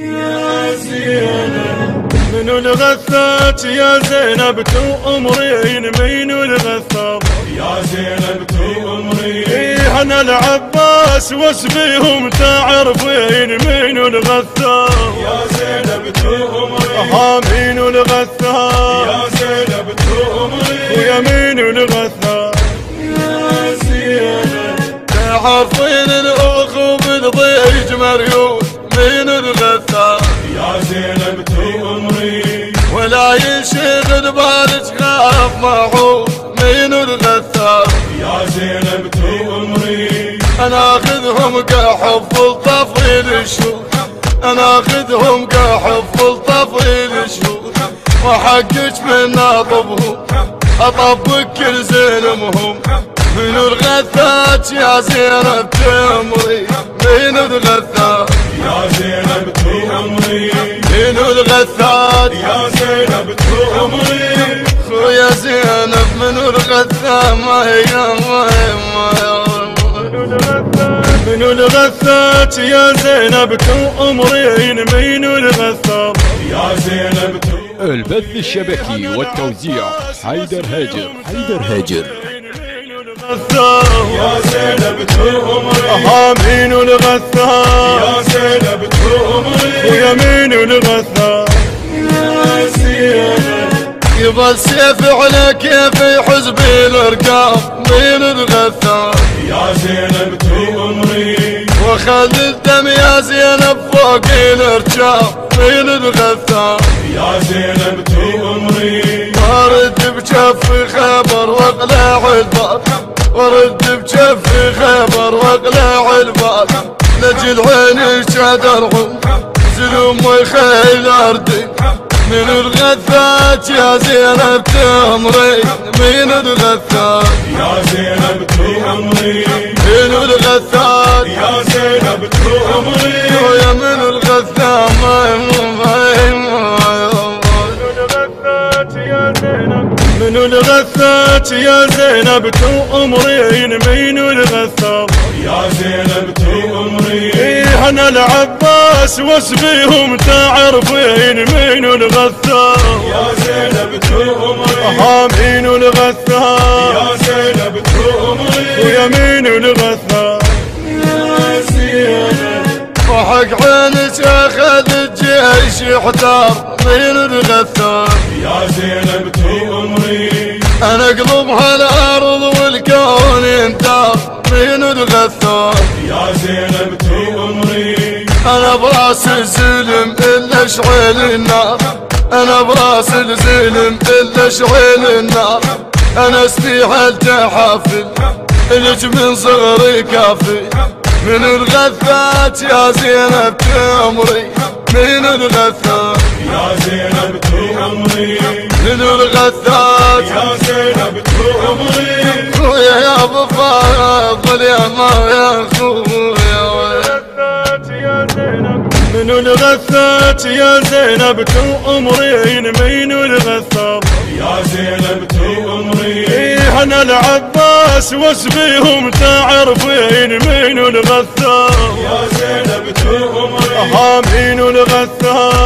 يا زينب من الغثات يا زينب تؤمرين من الغثات يا زينب تؤمرين إيه أنا العباس واسبيهم تعرفين من الغثات يا زينب تؤمرين من الغثات يا زينب تؤمرين ويمين الغثات يا زينب تعرفين الأخو بالضيج مريوس من الغثات يا زينب تؤمرين ولا ينشغل بالك خاف معوض من الغثات يا زينب تؤمرين انا اخذهم كحفظ طفيل الشوق انا اخذهم كحفظ طفيل الشوق وحقك من اطبهم اطبق كل زلمهم من الغثات يا زينب تمري من الغثات يا زينب تؤمرين من الغثات يا زينب تؤمرين خويا زينب من الغثات من الغثات يا زينب تؤمرين من الغثات يا زينب تؤمرين البث الشبكي والتوزيع حيدر هاجر. يا زينب تؤمرين من الغثات يا زينب تؤمرين ويمين الغثات يا زينب يظل سيف على كيفي حزبي الارقام من الغثات يا زينب تؤمرين وخلي الدم يا زينب فوق الارجام من الغثات يا زينب تؤمرين وارد بجف خبر واقلع الباب وارد بجف خبر واقلع الباب لجل عيني شادرهم زلوم ويخيل اردي من الغثات يا زينب تمري من الغثات يا زينب تؤمرين من الغثات يا زينب تؤمرين ويا من الغثات من الغثات يا زينب تؤمرين من الغثات يا زينب تؤمرين إيه أنا العباس واسبيهم تعرفين من الغثات يا زينب تؤمرين من الغثات يا زينب تؤمرين ويمين الغثات يا زينب وحق عينك اخذ الجيش يحتار من الغثات يا زينب تؤمرين انا اقلبها الارض والكون ينتار من الغثات يا زينب تؤمرين انا براس الزلم الا شعيل النار انا براس الزلم الا شعيل النار انا استيحلت حافل لك من صغري كافي من الغثات يا زينب تمري من الغثات يا زينب تؤمرين من الغثات يا زينب تؤمرين خويا يا ابو فاضل يا ما يا خويا من الغثات يا زينب تؤمرين من الغثات يا زينب تؤمرين إيه أنا العباس واسبيهم تعرفين من الغثات يا زينب تؤمرين من الغثات